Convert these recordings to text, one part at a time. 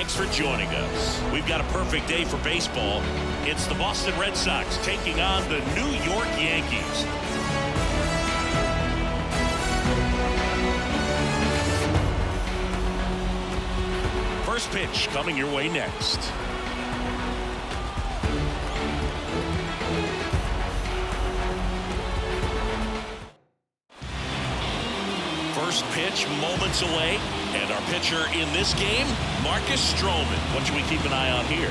thanks for joining us. We've got a perfect day for baseball. It's the Boston Red Sox taking on the New York Yankees. First pitch coming your way next. First pitch moments away, and our pitcher in this game, Marcus Stroman. What should we keep an eye on here?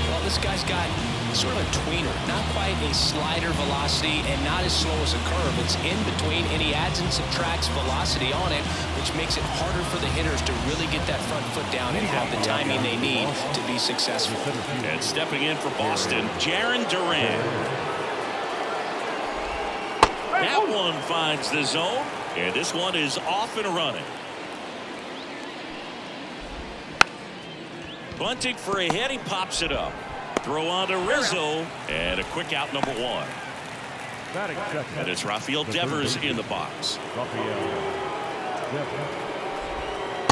Well, this guy's got sort of a tweener, not quite a slider velocity and not as slow as a curve. It's in between, and he adds and subtracts velocity on it, which makes it harder for the hitters to really get that front foot down and have the timing they need to be successful. And stepping in for Boston, Jarren Duran. That one finds the zone, and this one is off and running. Bunting for a hit, he pops it up. Throw on to Rizzo, and a quick out, number one. And it's Rafael Devers in the box.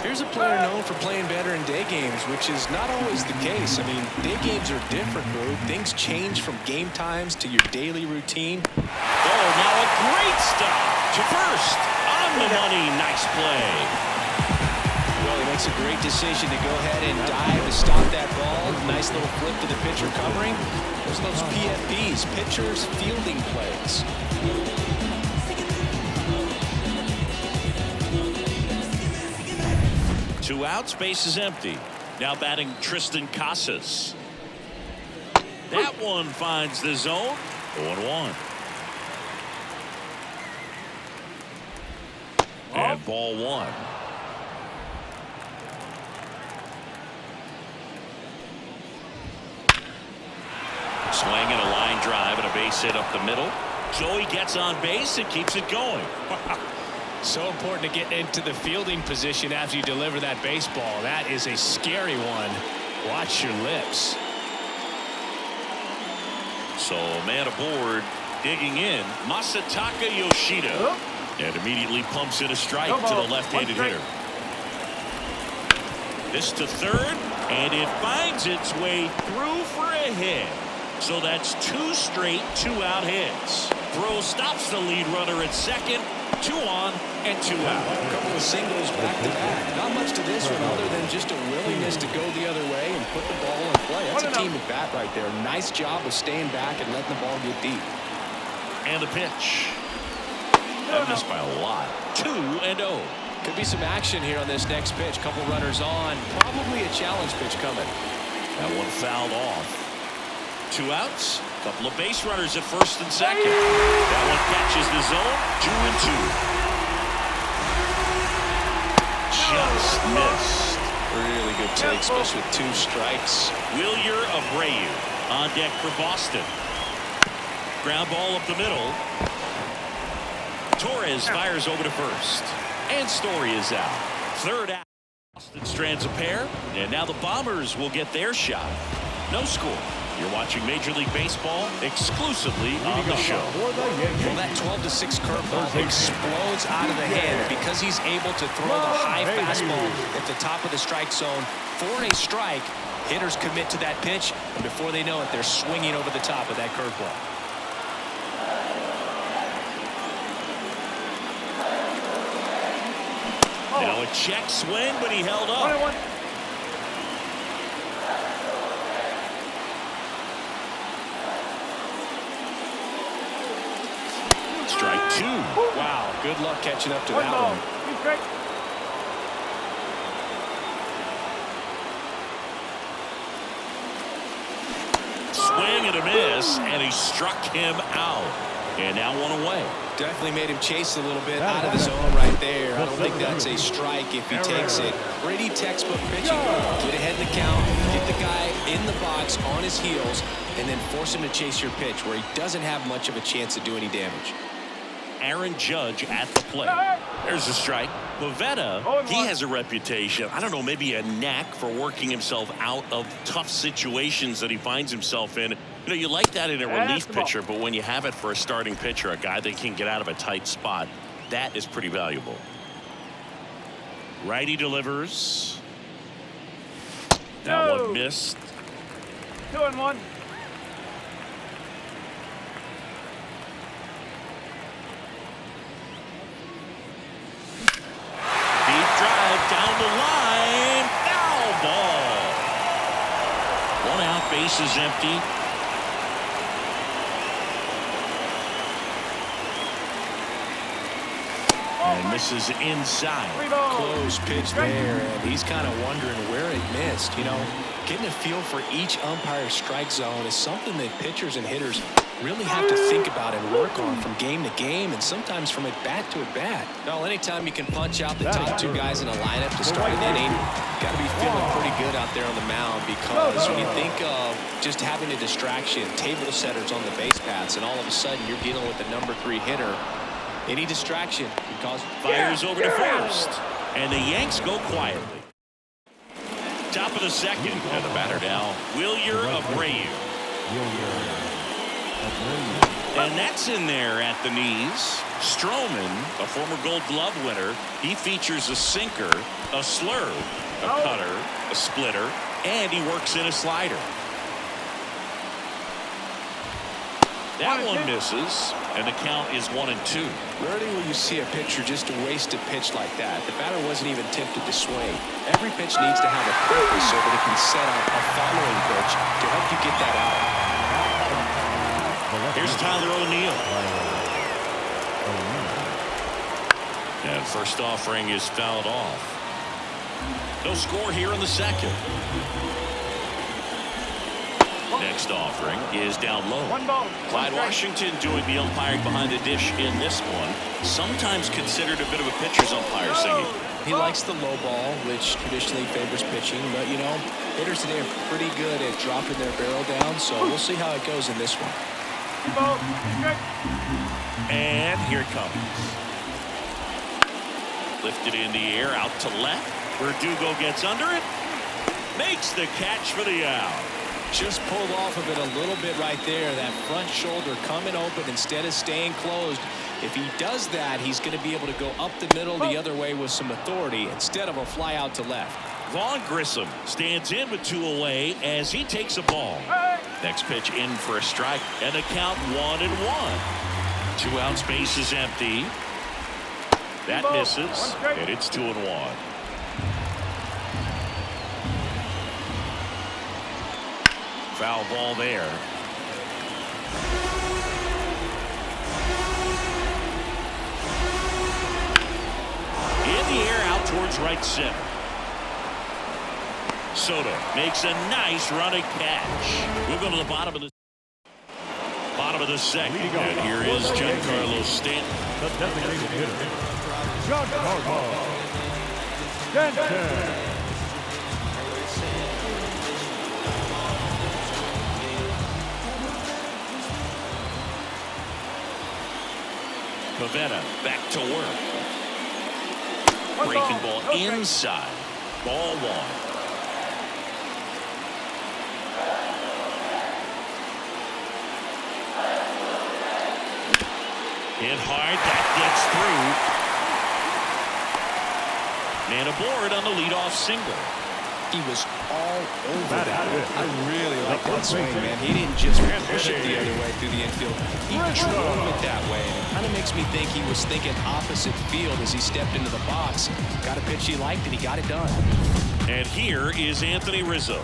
Here's a player known for playing better in day games, which is not always the case. I mean, day games are different, bro. Things change from game times to your daily routine. Oh, now a great stop to first. On the money, nice play. Well, he makes a great decision to go ahead and dive to stop that ball. Nice little flip to the pitcher covering. Those are those PFPs, pitchers fielding plays. Two outs, base is empty. Now batting Tristan Casas. That one finds the zone. 0-1. And ball one. Swinging a line drive and a base hit up the middle. Joey gets on base and keeps it going. So important to get into the fielding position after you deliver that baseball. That is a scary one. Watch your lips. So man aboard, digging in, Masataka Yoshida. And immediately pumps in a strike to the left-handed hitter. This to third, and it finds its way through for a hit. So that's two straight two-out hits. Throw stops the lead runner at second. 2 on and 2 out. A couple of singles back-to-back. Not much to this one other than just a willingness to go the other way and put the ball in play. That's a team at bat right there. Nice job of staying back and letting the ball get deep. And the pitch. That missed by a lot. 2-0. Could be some action here on this next pitch. Couple runners on. Probably a challenge pitch coming. That one fouled off. 2 outs. Couple of base runners at first and second. That one catches the zone. 2-2. Just missed. Really good take, especially with 2 strikes. Wilyer Abreu on deck for Boston. Ground ball up the middle. Torres fires over to first. And Story is out. Third out. Boston strands a pair. And now the Bombers will get their shot. No score. You're watching Major League Baseball exclusively on the show. Well, that 12-6 curveball explodes out of the hand because he's able to throw the high fastball at the top of the strike zone for a strike. Hitters commit to that pitch, and before they know it, they're swinging over the top of that curveball. Now a check swing, but he held up. Strike 2. Wow, good luck catching up to that one. Swing and a miss, and he struck him out. And now 1 away. Definitely made him chase a little bit out of the zone right there. I don't think that's a strike if he takes it. Pretty textbook pitching. Get ahead in the count, get the guy in the box on his heels, and then force him to chase your pitch where he doesn't have much of a chance to do any damage. Aaron Judge at the plate. There's a strike. Pivetta, he has a reputation, I don't know, maybe a knack for working himself out of tough situations that he finds himself in. You know, you like that in a relief pitcher, but when you have it for a starting pitcher, a guy that can get out of a tight spot, that is pretty valuable. Righty delivers. That one missed. 2-1. Deep drive down the line. Foul ball. 1 out, bases empty. And misses inside. Close pitch there, and he's kind of wondering where it missed. You know, getting a feel for each umpire's strike zone is something that pitchers and hitters really have to think about and work on from game to game, and sometimes from at bat to at bat. Well, anytime you can punch out the top 2 guys in a lineup to start an inning, got to be feeling pretty good out there on the mound, because when you think of just having a distraction, table setters on the base paths, and all of a sudden you're dealing with the number 3 hitter, any distraction can cause fires over to first, and the Yanks go quietly. Top of the second, and the batter now, Wilyer Abreu. And that's in there at the knees. Stroman, a former Gold Glove winner, he features a sinker, a slurve, a cutter, a splitter, and he works in a slider. That one misses, and the count is 1-2. Rarely will you see a pitcher just waste a pitch like that. The batter wasn't even tempted to swing. Every pitch needs to have a purpose so that it can set up a following pitch to help you get that out. Here's Tyler O'Neill. And first offering is fouled off. No score here in the second. Next offering is down low. Clyde Washington doing the umpiring behind the dish in this one. Sometimes considered a bit of a pitcher's umpire singing. He likes the low ball, which traditionally favors pitching. But, you know, hitters today are pretty good at dropping their barrel down. So we'll see how it goes in this one. And here it comes. Lifted in the air, out to left. Verdugo gets under it. Makes the catch for the out. Just pulled off of it a little bit right there. That front shoulder coming open instead of staying closed. If he does that, he's going to be able to go up the middle the other way with some authority instead of a fly out to left. Vaughn Grissom stands in with 2 away as he takes a ball. Next pitch in for a strike, and the count 1-1. 2 outs, base is empty. That misses, and it's 2-1. Foul ball there. In the air, out towards right center. Soto makes a nice running catch. We'll go to the bottom of the second. And here is Giancarlo Stanton. The designated hitter, Giancarlo Stanton. Pavetta back to work. Breaking ball inside. Ball 1. Hit hard. That gets through. Man aboard on the leadoff single. He was all over that. I really like that swing, man. He didn't just push it the other way through the infield. He drove it that way. And it kind of makes me think he was thinking opposite field as he stepped into the box. Got a pitch he liked, and he got it done. And here is Anthony Rizzo.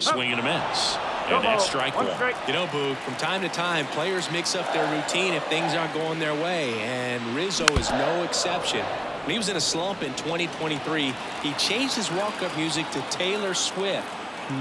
Swing and a miss. And that's strike 1. You know, Boog, from time to time, players mix up their routine if things aren't going their way, and Rizzo is no exception. When he was in a slump in 2023, he changed his walk-up music to Taylor Swift.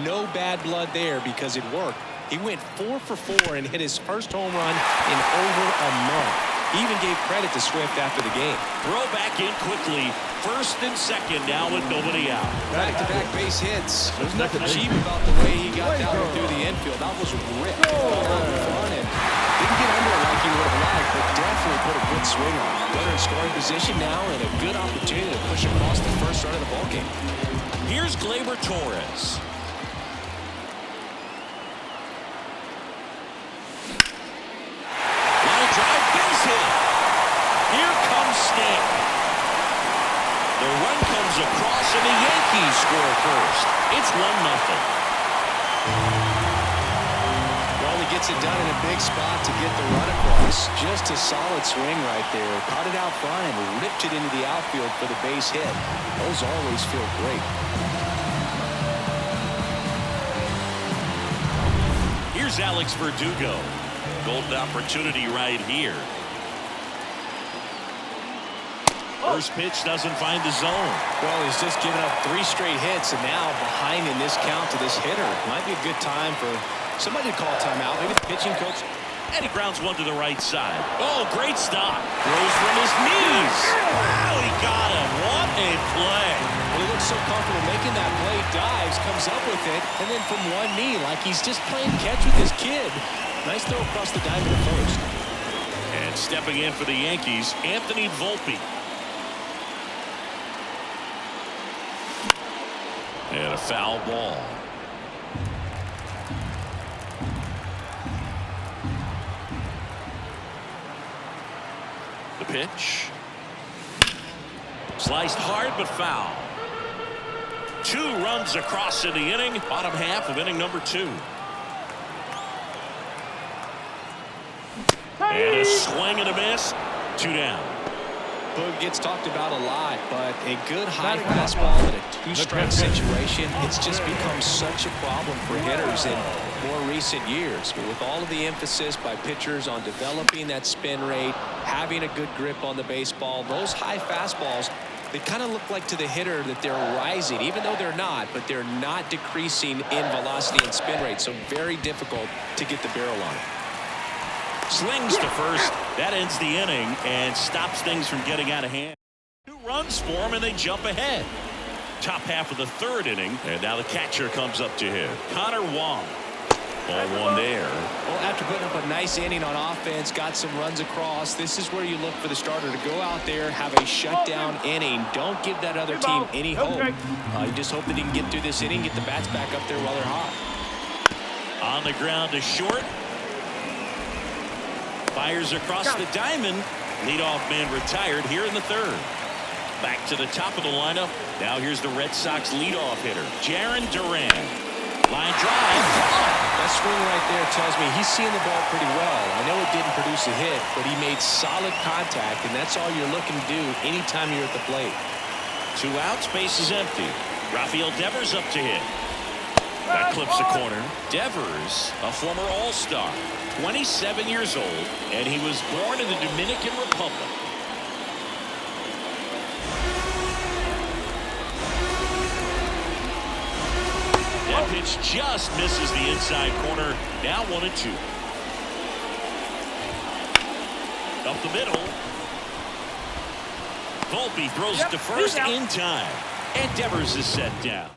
No bad blood there because it worked. He went 4 for 4 and hit his first home run in over a month. He even gave credit to Swift after the game. Throw back in quickly. First and second now with nobody out. Back-to-back base hits. There's nothing cheap about the way he got down through the infield. That was ripped out in front and didn't get under it like he would have liked, but definitely put a good swing on. Runner in scoring position now and a good opportunity to push across the first run of the ballgame. Here's Gleyber Torres. Line drive, base hit. Here comes Stanton. The run comes across, and the Yankees score first. It's 1-0. Well, he gets it done in a big spot to get the run across. Just a solid swing right there. Caught it out front and ripped it into the outfield for the base hit. Those always feel great. Here's Alex Verdugo. Golden opportunity right here. First pitch doesn't find the zone. Well, he's just given up 3 straight hits, and now behind in this count to this hitter. Might be a good time for somebody to call timeout. Maybe the pitching coach. And he grounds one to the right side. Oh, great stop. Throws from his knees. Wow, he got him. What a play. Well, he looks so comfortable making that play. Dives, comes up with it, and then from one knee, like he's just playing catch with his kid. Nice throw across the diamond at first. And stepping in for the Yankees, Anthony Volpe. And a foul ball. The pitch. Sliced hard but foul. 2 runs across in the inning. Bottom half of inning number 2. And a swing and a miss. 2 down. Boog gets talked about a lot, but a good high fastball in a 2-strike situation, it's just become such a problem for hitters in more recent years. But with all of the emphasis by pitchers on developing that spin rate, having a good grip on the baseball, those high fastballs, they kind of look like to the hitter that they're rising, even though they're not, but they're not decreasing in velocity and spin rate, so very difficult to get the barrel on it. Slings to first. That ends the inning and stops things from getting out of hand. 2 runs for him, and they jump ahead. Top half of the 3rd inning, and now the catcher comes up to hit. Connor Wong. Ball 1 there. Well, after putting up a nice inning on offense, got some runs across, this is where you look for the starter to go out there, have a shutdown inning. Don't give that other team any hope. You just hope that he can get through this inning, get the bats back up there while they're hot. On the ground to short. Fires across the diamond. Leadoff man retired here in the 3rd. Back to the top of the lineup. Now here's the Red Sox leadoff hitter, Jarren Duran. Line drive. That swing right there tells me he's seeing the ball pretty well. I know it didn't produce a hit, but he made solid contact, and that's all you're looking to do anytime you're at the plate. 2 outs, base is empty. Rafael Devers up to hit. That clips the corner. Devers, a former All-Star, 27 years old, and he was born in the Dominican Republic. That pitch just misses the inside corner. Now 1-2. Up the middle. Volpe throws it to first in time. And Devers is set down.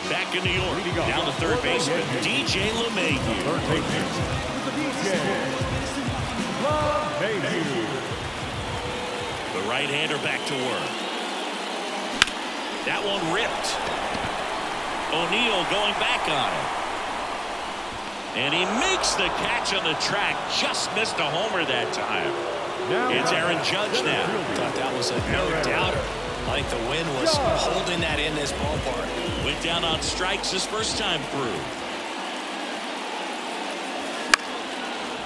Back in New York, down the 3rd baseman, DJ LeMahieu. The right-hander back to work. That one ripped. O'Neill going back on it. And he makes the catch on the track. Just missed a homer that time. It's Aaron Judge now. Thought that was a no-doubter. Like the wind was holding that in this ballpark. Went down on strikes his first time through.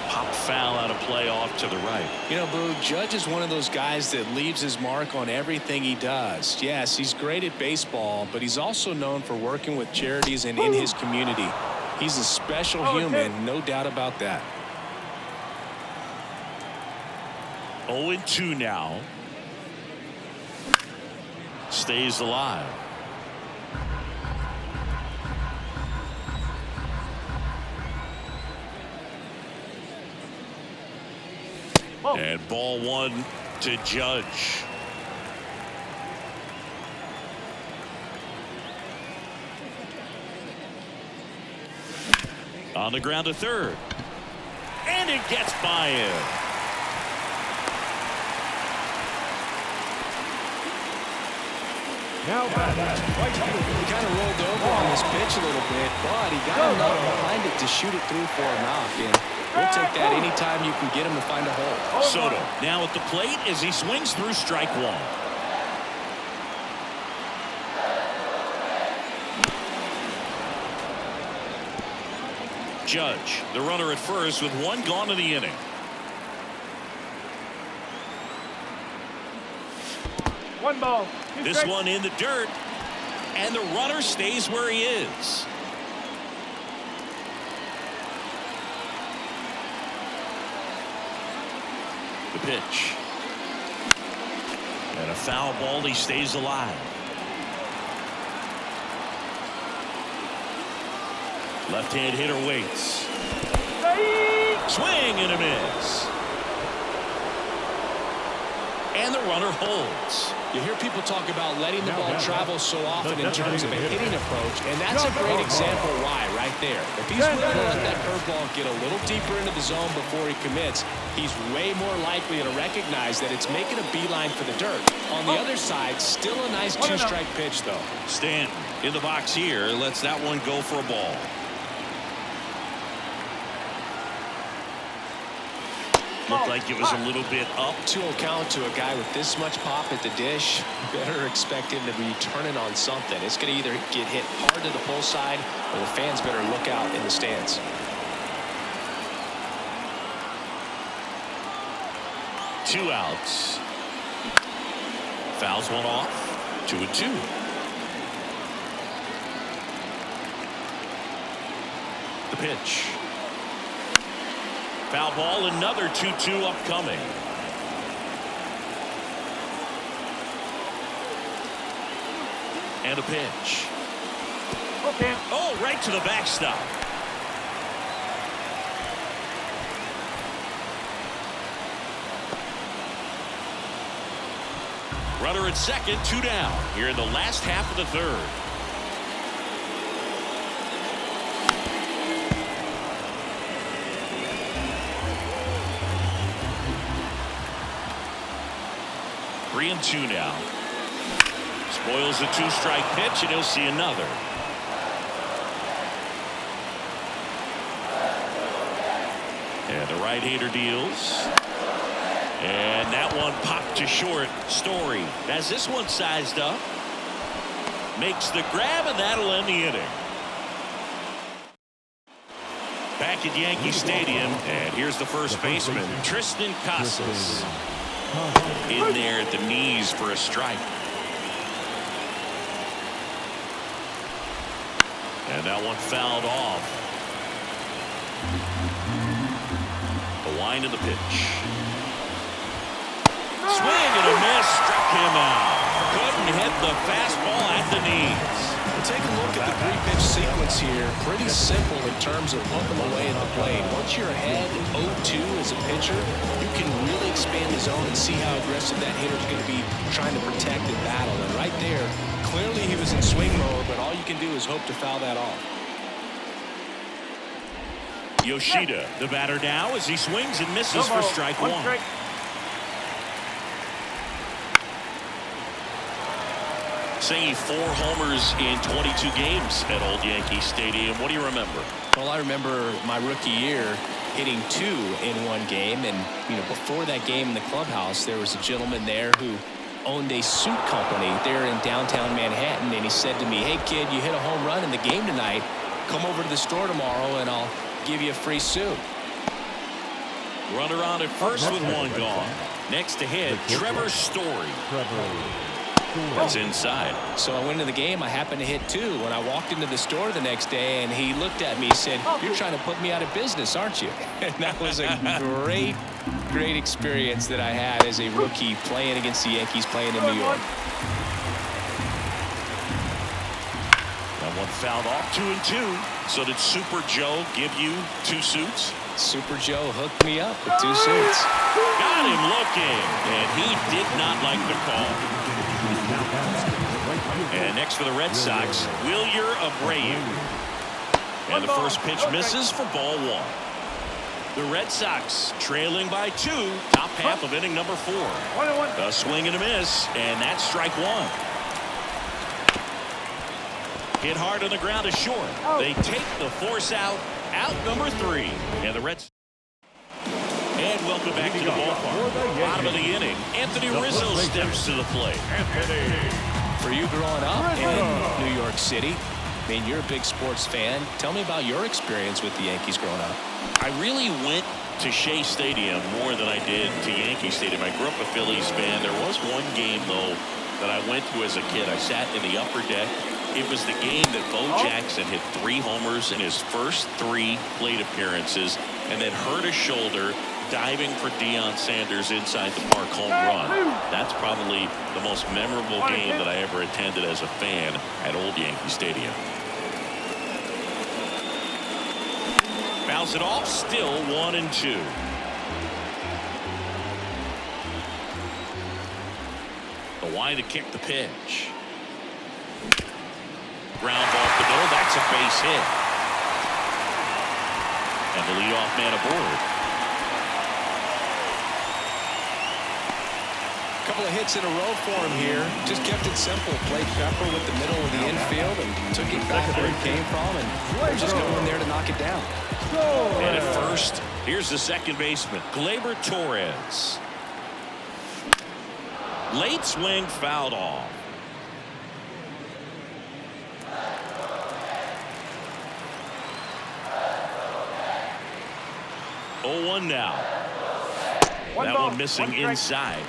Pop foul out of play off to the right. You know, Boo, Judge is one of those guys that leaves his mark on everything he does. Yes, he's great at baseball, but he's also known for working with charities and in his community. He's a special human, no doubt about that. 0-2 now. Stays alive. And ball 1 to Judge. On the ground to 3rd. And it gets by him. Now he kind of rolled over on this pitch a little bit, but he got enough behind it to shoot it through for a knock. And we'll take that anytime you can get him to find a hole. Soto now at the plate as he swings through strike 1. Judge, the runner at first with one gone in the inning. One ball. This one in the dirt, and the runner stays where he is. The pitch. And a foul ball. He stays alive. Left-hand hitter waits. Swing and a miss. And the runner holds. You hear people talk about letting the ball travel so often in terms of a hitting approach, and that's a great example why right there. If he's willing to let that curveball get a little deeper into the zone before he commits, he's way more likely to recognize that it's making a beeline for the dirt. On the other side, still a nice two-strike pitch, though. Stanton in the box here lets that one go for a ball. Looked like it was a little bit up. 2-0 count to a guy with this much pop at the dish. Better expect him to be turning on something. It's going to either get hit hard to the pull side, or the fans better look out in the stands. Two outs. Fouls one off. 2-2. The pitch. Foul ball, another 2-2 upcoming. And a pitch. Okay. Oh, right to the backstop. Runner at second, 2 down here in the last half of the third. Three and 2 now. Spoils a 2-strike pitch, and he'll see another. And the right-hander deals. And that one popped to short. Story has this one sized up. Makes the grab, and that'll end the inning. Back at Yankee Stadium, and here's the first baseman, Tristan Casas. In there at the knees for a strike. And that one fouled off. The wind of the pitch. Swing and a miss. Struck him out. Couldn't hit the fastball at the knees. Take a look at the three-pitch sequence here. Pretty simple in terms of pumping away at the plate. Once you're ahead 0-2 as a pitcher, you can really expand the zone and see how aggressive that hitter is going to be trying to protect and battle. And right there, clearly he was in swing mode, but all you can do is hope to foul that off. Yoshida, the batter now, as he swings and misses for strike one. Saying 4 homers in 22 games at Old Yankee Stadium. What do you remember? Well, I remember my rookie year hitting 2 in one game, and before that game in the clubhouse, there was a gentleman there who owned a suit company there in downtown Manhattan, and he said to me, "Hey kid, you hit a home run in the game tonight. Come over to the store tomorrow and I'll give you a free suit." Runner on at first with one gone. Next to hit, Trevor Story. That's inside. So I went into the game. I happened to hit 2. When I walked into the store the next day, and he looked at me, he said, "You're trying to put me out of business, aren't you?" And that was a great experience that I had as a rookie playing against the Yankees, playing in New York. That one fouled off. 2 and 2. So did Super Joe give you 2 suits? Super Joe hooked me up with 2 suits. Got him looking, and he did not like the call. And next for the Red Sox, Wilyer Abreu. And the first pitch misses for ball 1. The Red Sox trailing by 2, top half of inning number 4. A swing and a miss, and that's strike 1. Hit hard on the ground is short. They take the force out number 3. And the Reds. And welcome back to the ballpark. Bottom of the inning, Anthony Rizzo steps to the plate. For you growing up in New York City, I mean, you're a big sports fan. Tell me about your experience with the Yankees growing up. I really went to Shea Stadium more than I did to Yankee Stadium. I grew up a Phillies fan. There was one game, though, that I went to as a kid. I sat in the upper deck. It was the game that Bo Jackson hit 3 homers in his first 3 plate appearances and then hurt his shoulder diving for Deion Sanders inside the park home run. That's probably the most memorable game that I ever attended as a fan at Old Yankee Stadium. Fouls it off, still 1-2. The wide to kick the pitch. Ground ball up the middle. That's a base hit. And the leadoff man aboard. Couple of hits in a row for him here. Just kept it simple. Played Pepper with the middle of the infield and took it back where it came from. And there's just no one there to knock it down. And at first, here's the second baseman, Gleyber Torres. Late swing fouled off. 0-1 now. That one missing inside.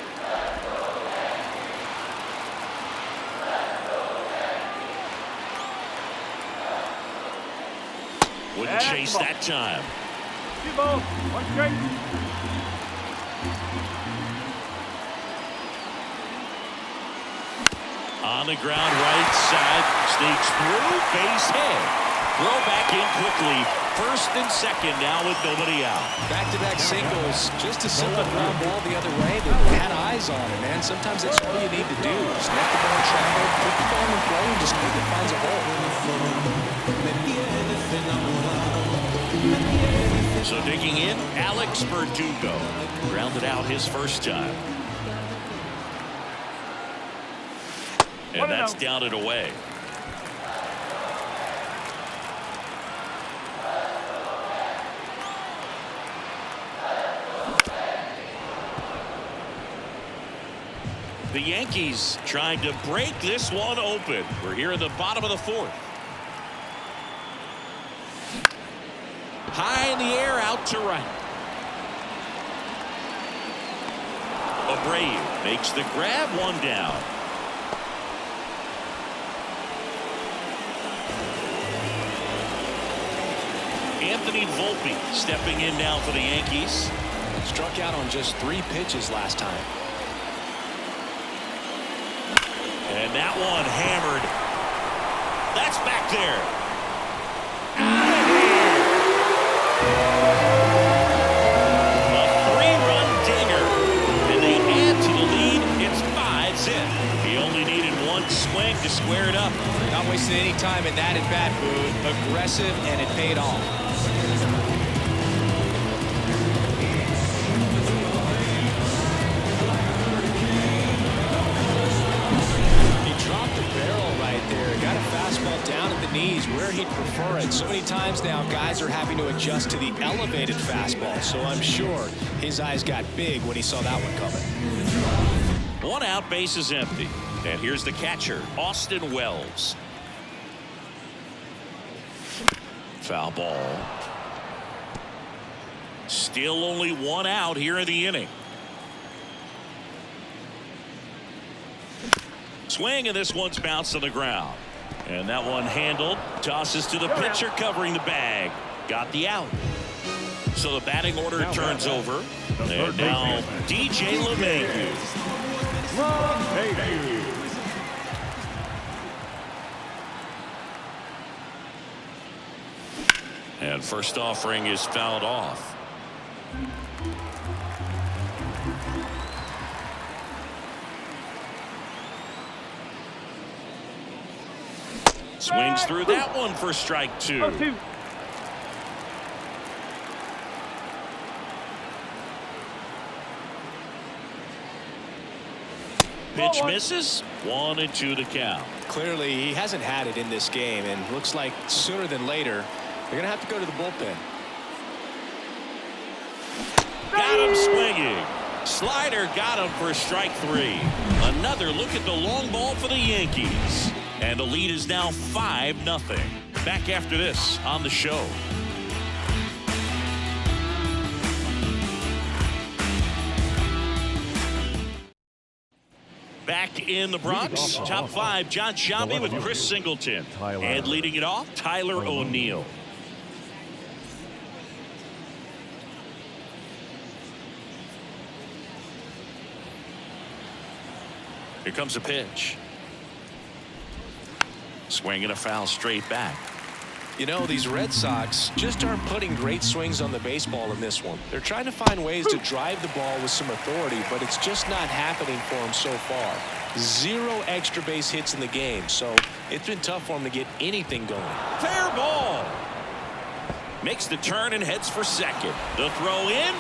Wouldn't chase that time. 2 balls, 1 strike. On the ground, right side, sneaks through, base hit. Throw back in quickly. First and second now with nobody out. Back-to-back singles. Just a simple ground ball the other way. They had eyes on it, man. Sometimes that's all you need to do. Just let the ball travel, put the ball in play, and just hope it finds a hole. So digging in, Alex Verdugo grounded out his first time. And that's down and away. The Yankees trying to break this one open. We're here in the bottom of the 4th. High in the air, out to right. Abreu makes the grab, 1 down. Anthony Volpe stepping in now for the Yankees. Struck out on just 3 pitches last time. And that one hammered. That's back there. Out of here. A 3-run dinger. And they add to the lead. It's 5-zip. He only needed 1 swing to square it up. Not wasting any time in that at-bat, Boone. Aggressive, and it paid off. Got a fastball down at the knees where he'd prefer it. So many times now guys are having to adjust to the elevated fastball, so I'm sure his eyes got big when he saw that one coming. 1 out, base is empty. And here's the catcher, Austin Wells. Foul ball. Still only 1 out here in the inning. Swing, and this one's bounced on the ground. And that one handled. Tosses to the pitcher covering the bag. Got the out. So the batting order turns over. And now DJ LeMahieu. And first offering is fouled off. Swings through that one for strike 2. Pitch misses. 1-2 to count. Clearly he hasn't had it in this game, and looks like sooner than later they're gonna have to go to the bullpen. Got him swinging. Slider got him for strike 3. Another look at the long ball for the Yankees. And the lead is now 5-0. Back after this on the show. Back in the Bronx, top 5, John Shambi with Chris Singleton. And leading it off, Tyler O'Neill. Here comes a pitch. Swinging a foul straight back. You know, these Red Sox just aren't putting great swings on the baseball in this one. They're trying to find ways to drive the ball with some authority, but it's just not happening for them so far. 0 extra base hits in the game, so it's been tough for them to get anything going. Fair ball. Makes the turn and heads for second. The throw in,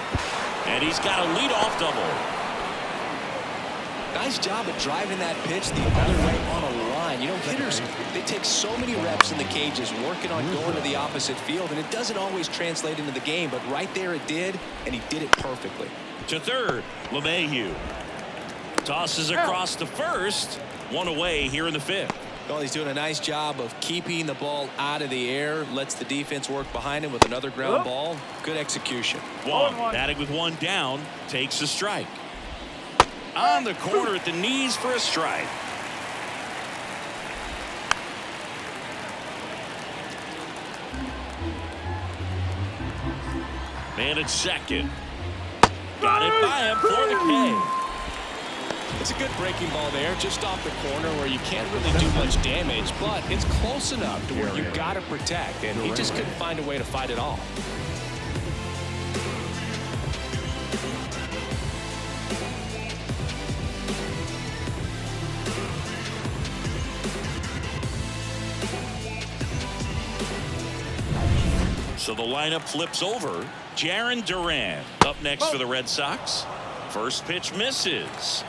and he's got a leadoff double. Nice job of driving that pitch the other way on a line. You know, hitters, they take so many reps in the cages working on going to the opposite field, and it doesn't always translate into the game, but right there it did, and he did it perfectly. To third, LeMahieu. Tosses across to first. One away here in the 5th. Well, he's doing a nice job of keeping the ball out of the air, lets the defense work behind him with another ground ball. Good execution. Wong, batting with one down, takes a strike. On the corner at the knees for a strike. Man at second. Got it by him for the K. It's a good breaking ball there, just off the corner where you can't really do much damage, but it's close enough to where you've got to protect, and he just couldn't find a way to fight it off. So the lineup flips over. Jarren Duran up next for the Red Sox. First pitch misses.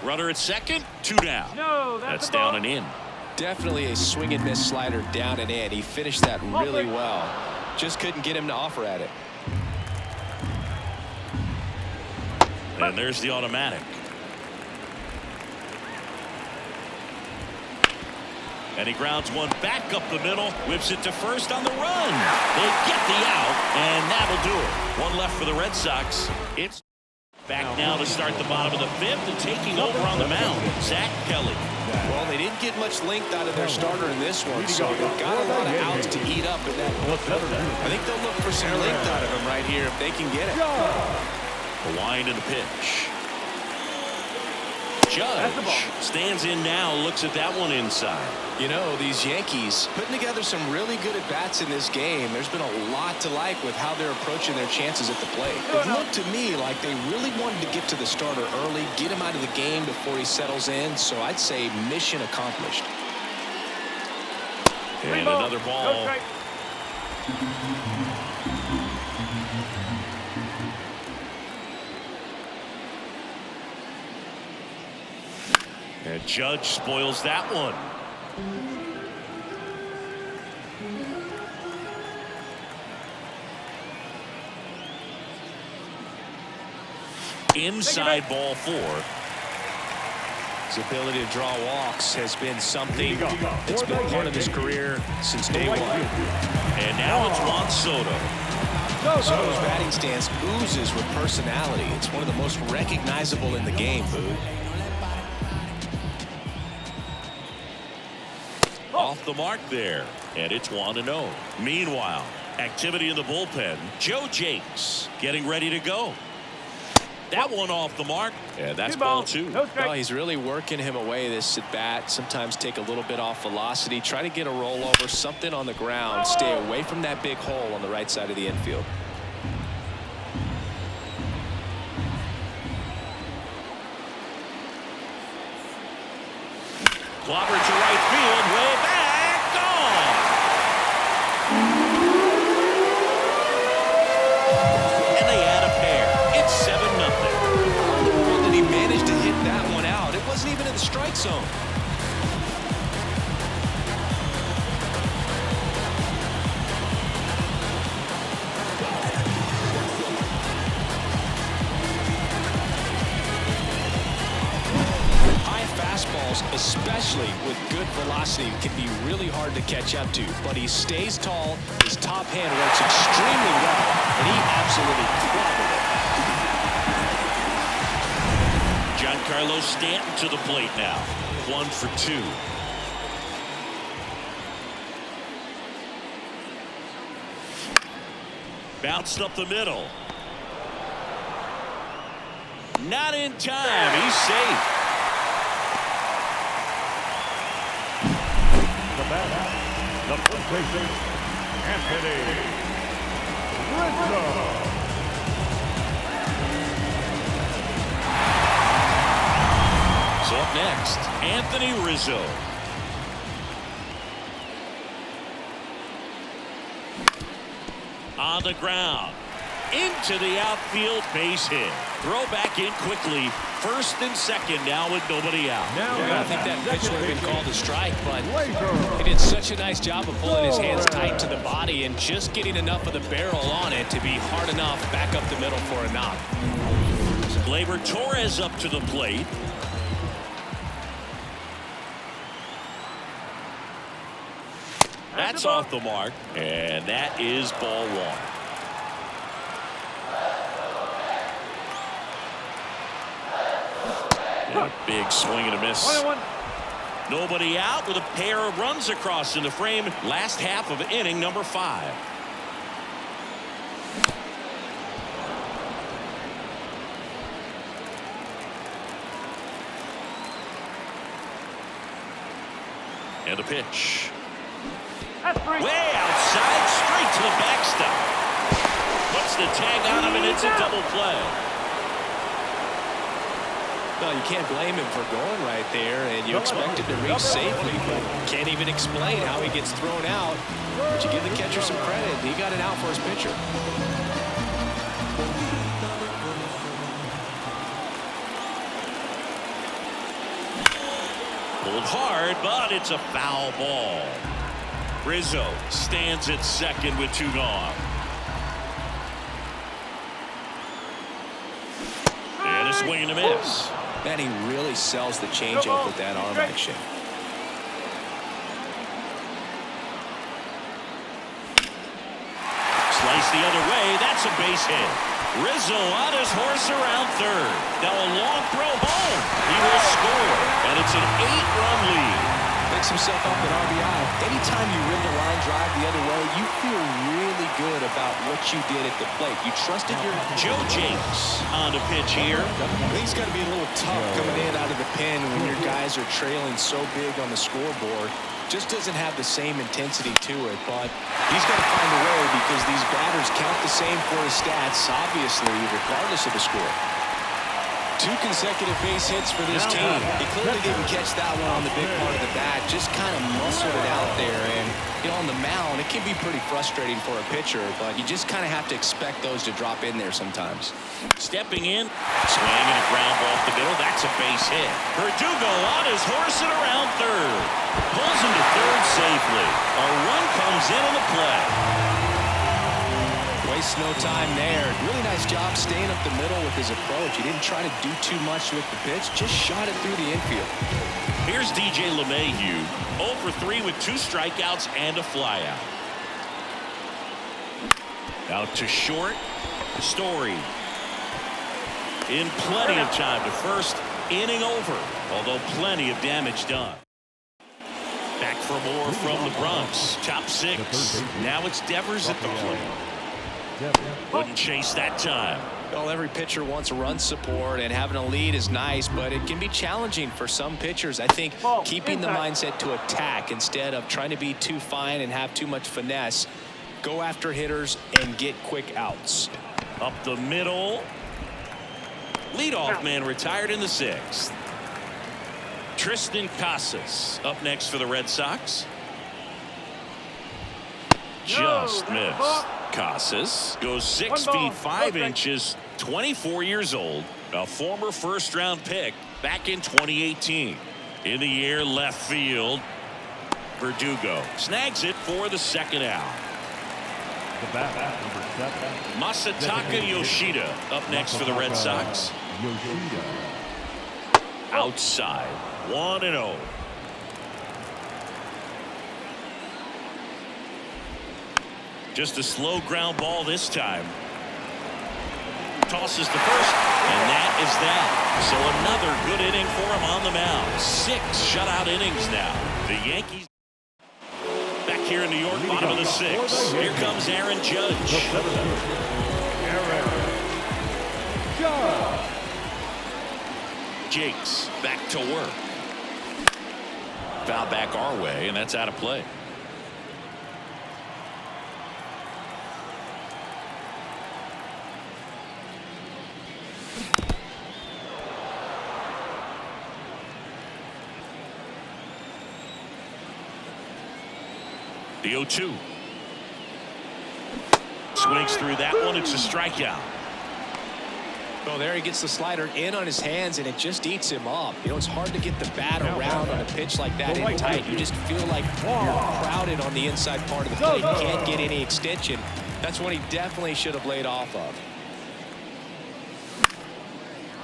Runner at second, 2 down. No, that's down and in. Definitely a swing and miss slider down and in. He finished that really well. Just couldn't get him to offer at it. And there's the automatic. And he grounds one back up the middle, whips it to first on the run. They get the out, and that'll do it. One left for the Red Sox. It's back now to start the bottom of the 5th, and taking over on the mound, Zach Kelly. Well, they didn't get much length out of their starter in this one, so they've got a lot of outs to eat up in that. I think they'll look for some length out of him right here if they can get it. The wind and the pitch. Judge stands in now, looks at that one inside. You know, these Yankees putting together some really good at-bats in this game. There's been a lot to like with how they're approaching their chances at the plate. It looked to me like they really wanted to get to the starter early, get him out of the game before he settles in, so I'd say mission accomplished. And another ball. And Judge spoils that one. Inside ball 4. His ability to draw walks has been something that's been part of his career since day one. And now it's Juan Soto. Soto's batting stance oozes with personality. It's one of the most recognizable in the game, Boog. Off the mark there, and it's 1-0. Meanwhile, activity in the bullpen. Joe Jakes getting ready to go. That one off the mark, and that's ball 2. Well, he's really working him away this at bat. Sometimes take a little bit off velocity, try to get a rollover, something on the ground, stay away from that big hole on the right side of the infield. Clobber to right field, way back, gone. And they add a pair. It's 7-0. How in the world did he manage to hit that one out? It wasn't even in the strike zone. High fastball fastballs, especially with good velocity, can be really hard to catch up to. But he stays tall, his top hand works extremely well, and he absolutely clobbered it. Giancarlo Stanton to the plate now. 1 for 2. Bounced up the middle. Not in time. He's safe. The batter, the first baseman, Anthony Rizzo. So up next, Anthony Rizzo. On the ground. Into the outfield, base hit. Throw back in quickly. First and second now with nobody out. Yeah, I think that pitch would have been called a strike, but he did such a nice job of pulling his hands tight to the body and just getting enough of the barrel on it to be hard enough back up the middle for a knock. Gleyber Torres up to the plate. That's off the mark, and that is ball 1. And a big swing and a miss. 21. Nobody out with a pair of runs across in the frame. Last half of inning number 5. And a pitch. That's 3. Way outside, straight to the backstop. Puts the tag on him, and it's a double play. Well, you can't blame him for going right there, and you expect him to reach safely, but can't even explain how he gets thrown out. But you give the catcher some credit. He got it out for his pitcher. Pulled hard, but it's a foul ball. Rizzo stands at second with 2 gone. And a swing and a miss. Man, he really sells the changeup with that arm action. Slice the other way. That's a base hit. Rizzo on his horse around third. Now a long throw home. He will score. And it's an 8-run lead. Picks himself up at RBI. Anytime you rip a line drive the other way, you feel really good about what you did at the plate. You trusted your... Joe James on the pitch here. I think it's got to be a little tough coming in out of the pen when your guys are trailing so big on the scoreboard. Just doesn't have the same intensity to it, but he's got to find a way because these batters count the same for his stats, obviously, regardless of the score. 2 consecutive base hits for this team. He clearly didn't catch that one on the big part of the bat, just kind of muscled it out there. And, you know, on the mound, it can be pretty frustrating for a pitcher, but you just kind of have to expect those to drop in there sometimes. Stepping in, swinging a ground ball off the middle. That's a base hit. Verdugo on his horse and around third. Pulls him to third safely. A run comes in on the play. Wastes no time there. Really nice job staying up the middle with his approach. He didn't try to do too much with the pitch, just shot it through the infield. Here's DJ LeMahieu, 0 for 3 with 2 strikeouts and a flyout. Out to short. Story. In plenty of time to first. Inning over, although plenty of damage done. Back for more from the Bronx. Top 6. Now it's Devers at the plate. Wouldn't chase that time. Well, every pitcher wants run support, and having a lead is nice, but it can be challenging for some pitchers. I think keeping the mindset to attack instead of trying to be too fine and have too much finesse. Go after hitters and get quick outs. Up the middle. Leadoff man retired in the 6th. Tristan Casas up next for the Red Sox. Just missed. Casas goes 6 feet 5 inches, 24 years old, a former first-round pick back in 2018. In the air, left field. Verdugo snags it for the second out. Masataka Yoshida up next for the Red Sox. outside. 1-0. Just a slow ground ball this time. Tosses to first, and that is that. So another good inning for him on the mound. 6 shutout innings now. The Yankees back here in New York, bottom of the 6th. Here comes Aaron Judge. Jakes back to work. Foul back our way, and that's out of play. The 0-2. Swings through that one. It's a strikeout. Well, there he gets the slider in on his hands, and it just eats him up. You know, it's hard to get the bat around on a pitch like that in tight. You just feel like you're crowded on the inside part of the plate. You can't get any extension. That's what he definitely should have laid off of.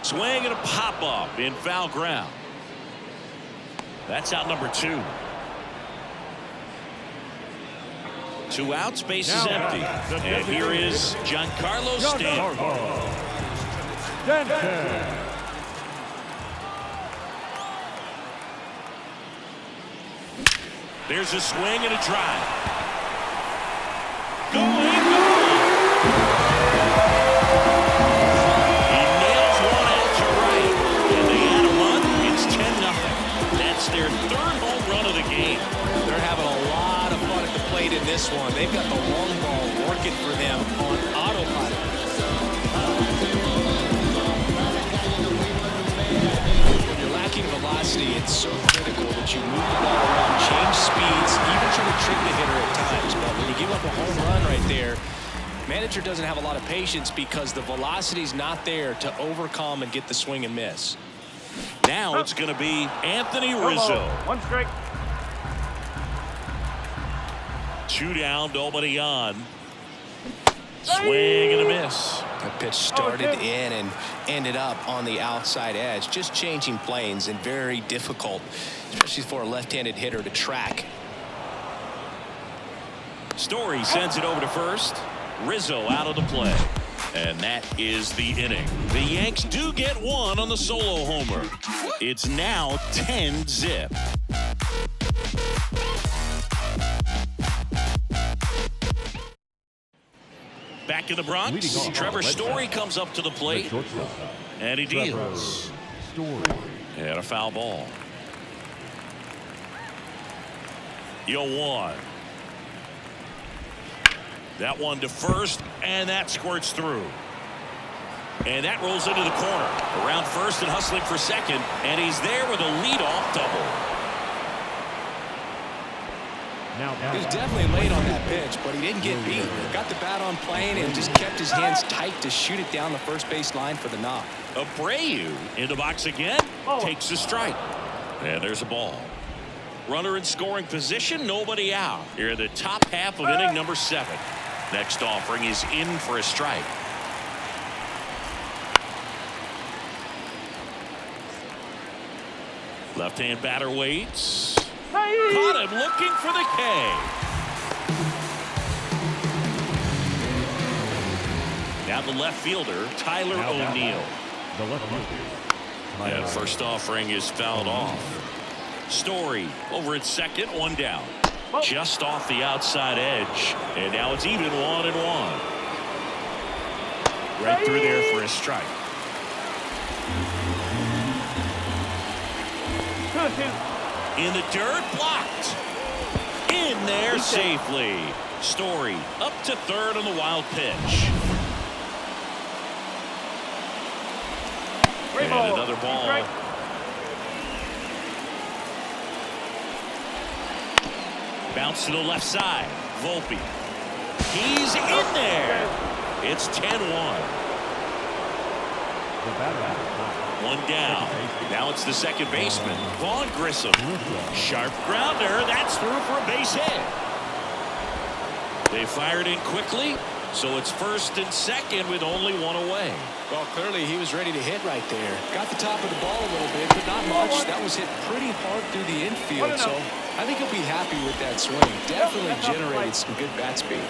Swing and a pop-up in foul ground. That's out number 2. 2 outs, base is empty. And here is Giancarlo Stanton. There's a swing and a drive. Going. He nails one out to right. And they add a run. It's 10-0. That's their 3rd home run of the game. They're having a lot of fun at the plate in this one. They've got the long ball working for them on autopilot. When you're lacking velocity, it's so critical that you move the ball around, change speeds, even try to trick the hitter at times. But when you give up a home run right there, manager doesn't have a lot of patience because the velocity's not there to overcome and get the swing and miss. Now it's going to be Anthony Rizzo. 1 strike. 2 down, nobody on. Swing and a miss. That pitch started in and ended up on the outside edge. Just changing planes and very difficult, especially for a left-handed hitter to track. Story sends it over to first. Rizzo out of the play. And that is the inning. The Yanks do get one on the solo homer. It's now 10-zip. Back in the Bronx, Trevor Story comes up to the plate, and he deals. And a foul ball. 0-1. That one to first, and that squirts through. And that rolls into the corner. Around first and hustling for second, and he's there with a leadoff double. He was definitely late on that pitch, but he didn't get beat. Got the bat on plane and just kept his hands tight to shoot it down the first base line for the knock. Abreu in the box again. Takes a strike. And there's a ball. Runner in scoring position, nobody out. Here in the top half of inning number 7. Next offering is in for a strike. Left-hand batter waits. Caught him looking for the K. Now the left fielder, Tyler O'Neill. And first offering is fouled off. Story over at second, 1 down. Just off the outside edge. And now it's even 1-1. Right through there for a strike. 2-2. In the dirt, blocked. In there safely. Story up to third on the wild pitch. And another ball. Bounce to the left side. Volpe. He's in there. It's 10-1. 1 down. Now it's the second baseman, Vaughn Grissom. Sharp grounder. That's through for a base hit. They fired in quickly, So it's first and second with only one away. Well, clearly he was ready to hit right there. Got the top of the ball a little bit, but not much. That was hit pretty hard through the infield, so I think he'll be happy with that swing. Definitely generated some good bat speed.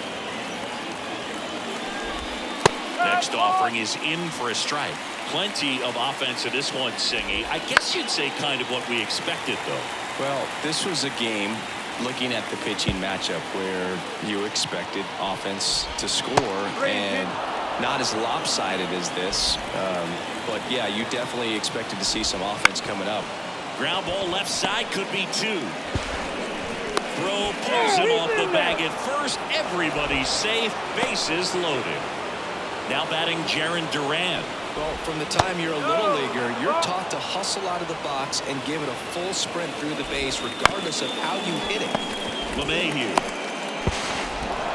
Next offering is in for a strike. Plenty of offense in this one, Singy. I guess you'd say kind of what we expected, though. Well, this was a game, looking at the pitching matchup, where you expected offense to score, and not as lopsided as this. But, yeah, you definitely expected to see some offense coming up. Ground ball left side could be two. Throw pulls him off the bag at first. Everybody's safe. Bases loaded. Now batting Jarren Duran. Well, from the time you're a little leaguer, you're taught to hustle out of the box and give it a full sprint through the base regardless of how you hit it. LeMahieu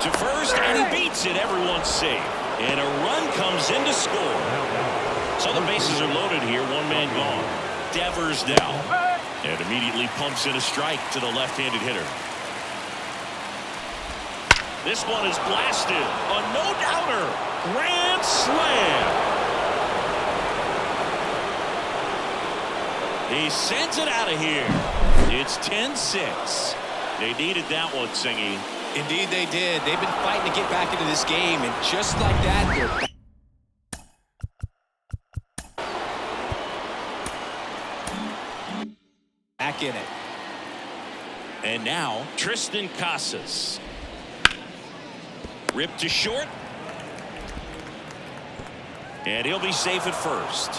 to first, and he beats it. Everyone's safe. And a run comes in to score. So the bases are loaded here. One man gone. Devers now. And immediately pumps in a strike to the left-handed hitter. This one is blasted. A no-doubter. Grand slam. He sends it out of here. It's 10-6. They needed that one, Singy. Indeed they did. They've been fighting to get back into this game, and just like that, they're back in it. And now Tristan Casas. Ripped to short. And he'll be safe at first.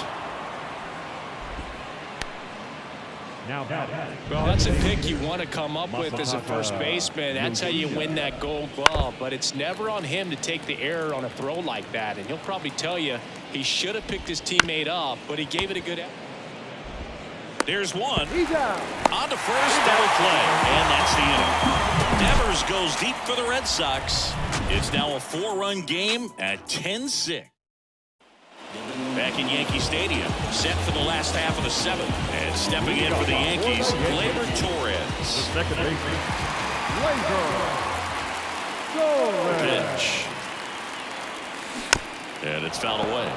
Well, that's a pick you want to come up with as a first baseman. That's how you win that gold glove. But it's never on him to take the error on a throw like that. And he'll probably tell you he should have picked his teammate up, but he gave it a good effort. There's one. On to first, double play. And that's the inning. Devers goes deep for the Red Sox. It's now a 4-run game at 10-6. Back in Yankee Stadium, set for the last half of the seventh. And stepping in for the Yankees, Gleyber Torres. Second baseman, Pitch. And it's fouled away.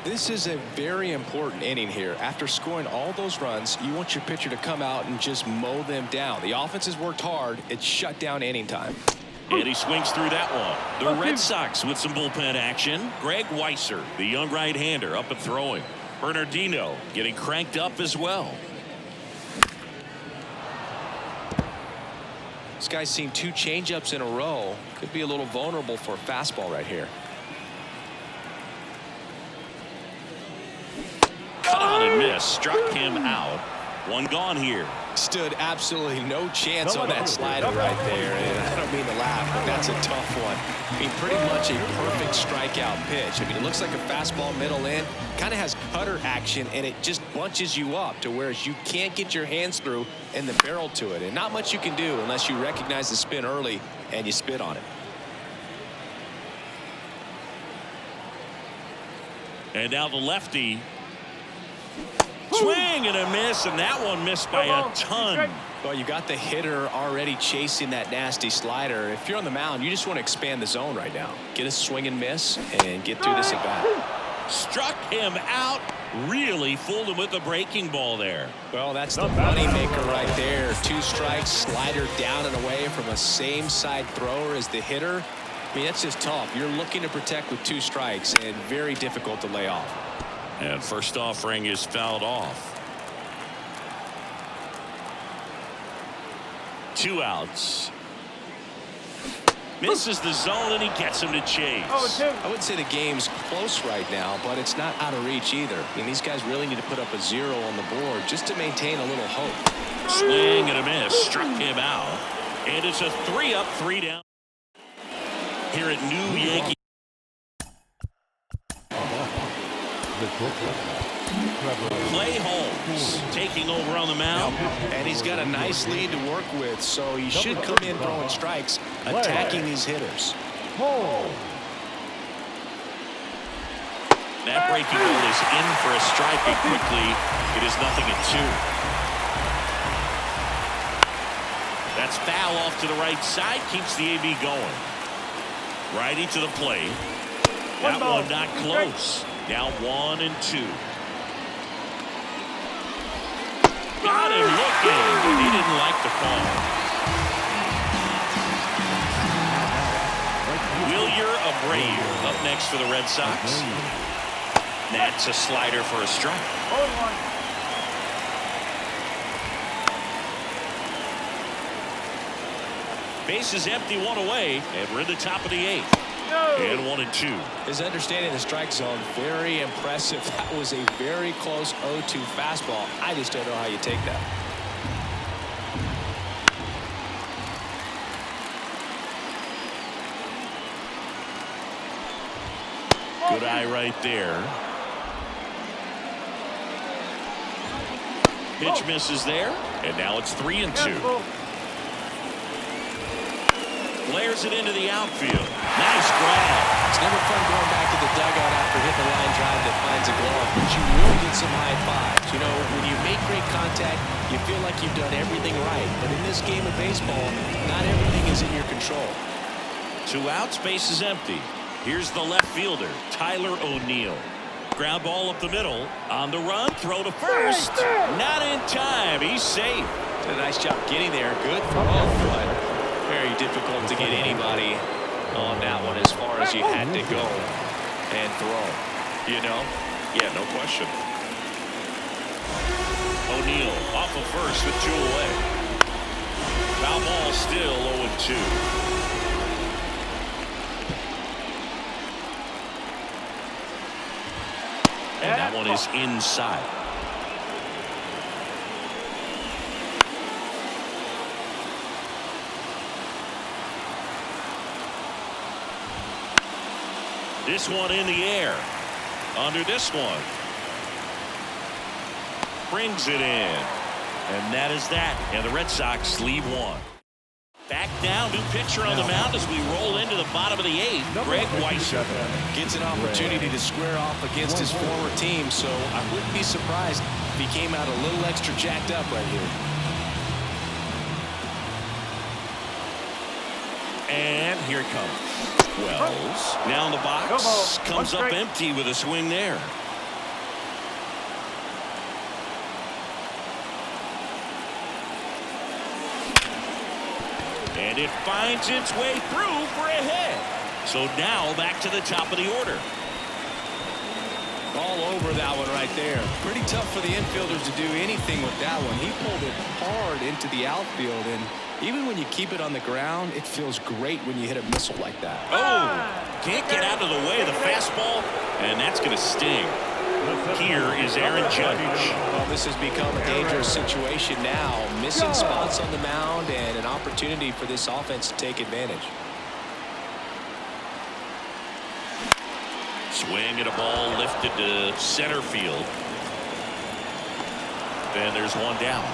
This is a very important inning here. After scoring all those runs, you want your pitcher to come out and just mow them down. The offense has worked hard. It's shut down inning time. And he swings through that one. The Red Sox with some bullpen action. Greg Weisser, the young right-hander, up and throwing. Bernardino getting cranked up as well. This guy's seen 2 changeups in a row. Could be a little vulnerable for a fastball right here. Cut on and miss. Struck him out. One gone here. Stood absolutely no chance on that slider right there. And I don't mean to laugh, but that's a tough one. I mean, pretty much a perfect strikeout pitch. I mean, it looks like a fastball middle in. Kind of has cutter action, and it just bunches you up to whereas you can't get your hands through and the barrel to it. And not much you can do unless you recognize the spin early and you spit on it. And now the lefty. Swing and a miss, and that one missed by a ton. Well, you got the hitter already chasing that nasty slider. If you're on the mound, you just want to expand the zone right now. Get a swing and miss and get through this at bat. Struck him out. Really fooled him with the breaking ball there. Well, that's the money maker right there. 2 strikes, slider down and away from a same side thrower as the hitter. I mean, that's just tough. You're looking to protect with 2 strikes and very difficult to lay off. And first offering is fouled off. 2 outs. Misses the zone, and he gets him to chase. I wouldn't say the game's close right now, but it's not out of reach either. I mean, these guys really need to put up a 0 on the board just to maintain a little hope. Swing and a miss. Struck him out. And it's a 3-up, 3-down. Here at New Yankee. Clay Holmes taking over on the mound. And he's got a nice lead to work with, so he should come in throwing strikes, attacking these hitters. That breaking ball is in for a strike, and quickly it is 0-2. That's foul off to the right side, keeps the AB going. Righty to the plate. That one not close. Now 1-2. Got him looking, and he didn't like the call. Wilyer Abreu up next for the Red Sox. That's a slider for a strike. Base is empty, one away, and we're in the top of the 8th. And 1-2. His understanding of the strike zone, very impressive. That was a very close 0-2 fastball. I just don't know how you take that. Good eye right there. Pitch misses there, and now it's 3-2. Flares it into the outfield. Nice grab. It's never fun going back to the dugout after hitting a line drive that finds a glove, but you will get some high fives. You know, when you make great contact, you feel like you've done everything right. But in this game of baseball, not everything is in your control. 2 outs, base is empty. Here's the left fielder, Tyler O'Neill. Ground ball up the middle. On the run, throw to first. Not in time. He's safe. Did a nice job getting there. Good throw, but very difficult to get anybody on that one as far as you had to go and throw. You know? Yeah, no question. O'Neill off of first with 2 away. Foul ball still 0-2. And that one is inside. This one in the air. Under this one. Brings it in. And that is that. And the Red Sox lead 1. Back down, new pitcher on the mound as we roll into the bottom of the 8th. Greg Weisser gets an opportunity to square off against his former team, so I wouldn't be surprised if he came out a little extra jacked up right here. And here it comes. Wells now in the box, comes up empty with a swing there. And it finds its way through for a hit. So now back to the top of the order. All over that one right there. Pretty tough for the infielders to do anything with that one. He pulled it hard into the outfield, and even when you keep it on the ground, it feels great when you hit a missile like that. Oh, can't get out of the way of the fastball, and that's going to sting. Here is Aaron Judge. Well, this has become a dangerous situation now. Missing spots on the mound and an opportunity for this offense to take advantage. Swing and a ball lifted to center field. Then there's one down.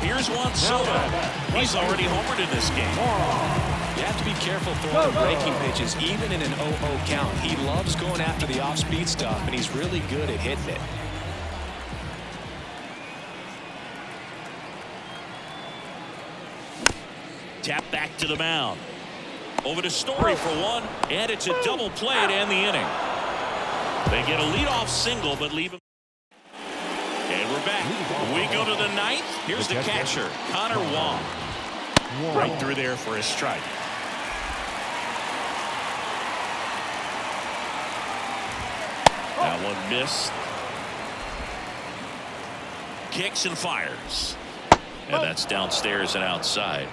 Here's Juan Soto. He's already homered in this game. You have to be careful throwing breaking pitches, even in an 0-0 count. He loves going after the off-speed stuff, and he's really good at hitting it. Tap back to the mound. Over to Story for one, and it's a double play to end the inning. They get a leadoff single, but leave him. And we're back. We go to the 9th. Here's the catcher, Connor Wong. Right through there for a strike. That one missed. Kicks and fires. And that's downstairs and outside.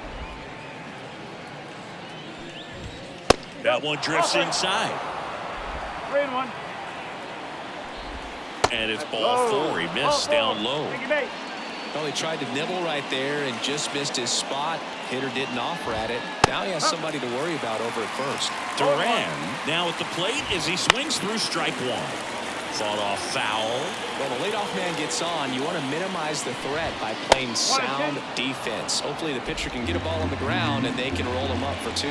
That one drifts inside. 3-1. And it's ball 4. He missed down low. Well, he tried to nibble right there and just missed his spot. Hitter didn't offer at it. Now he has somebody to worry about over at first. Duran now at the plate as he swings through strike 1. Fought off foul. Well, the leadoff man gets on. You want to minimize the threat by playing sound defense. Hopefully the pitcher can get a ball on the ground and they can roll him up for 2.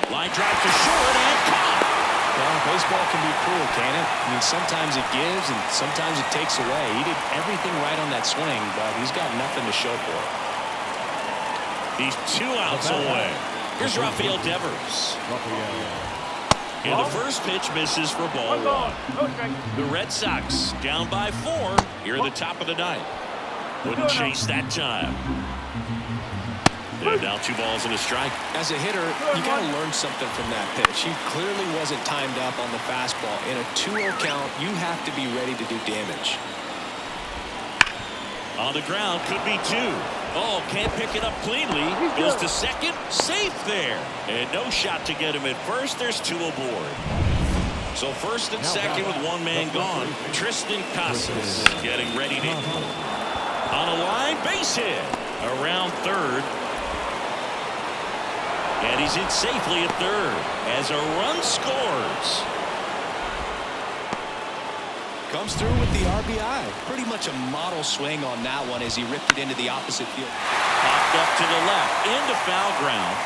Line drive to short and caught. Well, baseball can be cruel, can it? I mean, sometimes it gives and sometimes it takes away. He did everything right on that swing, but he's got nothing to show for it. He's 2 outs away. Here's Rafael Devers. And the first pitch misses for ball 1. The Red Sox down by 4 here at the top of the 9th. Wouldn't chase that time. They're now 2 balls and a strike. As a hitter, you got to learn something from that pitch. He clearly wasn't timed up on the fastball. In a 2-0 count, you have to be ready to do damage. On the ground, could be 2. Oh, can't pick it up cleanly. Goes to second, safe there. And no shot to get him at first. There's 2 aboard. So first and second with 1 man gone. Tristan Casas getting ready to on a line, base hit around third. And he's in safely at third as a run scores. Comes through with the RBI. Pretty much a model swing on that one as he ripped it into the opposite field. Popped up to the left, into foul ground.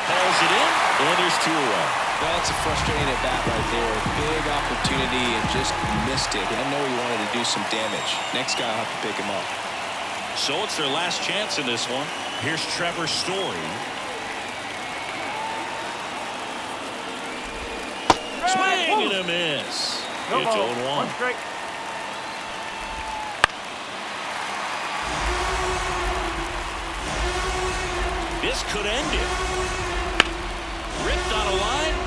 Calls it in, and there's 2 away. That's a frustrating at bat right there. Big opportunity and just missed it. I know he wanted to do some damage. Next guy will have to pick him up. So it's their last chance in this one. Here's Trevor Story. Swing and a miss. It's 0-1. This could end it. Ripped on a line.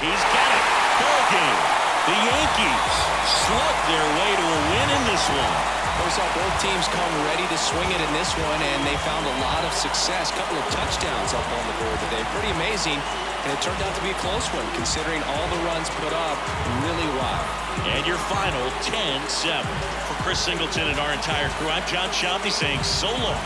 He's got it. Ball game. The Yankees slug their way to a win in this one. We saw both teams come ready to swing it in this one, and they found a lot of success. A couple of touchdowns up on the board today. Pretty amazing, and it turned out to be a close one, considering all the runs put up really wild. And your final 10-7. For Chris Singleton and our entire crew, I'm John Shambi saying so long.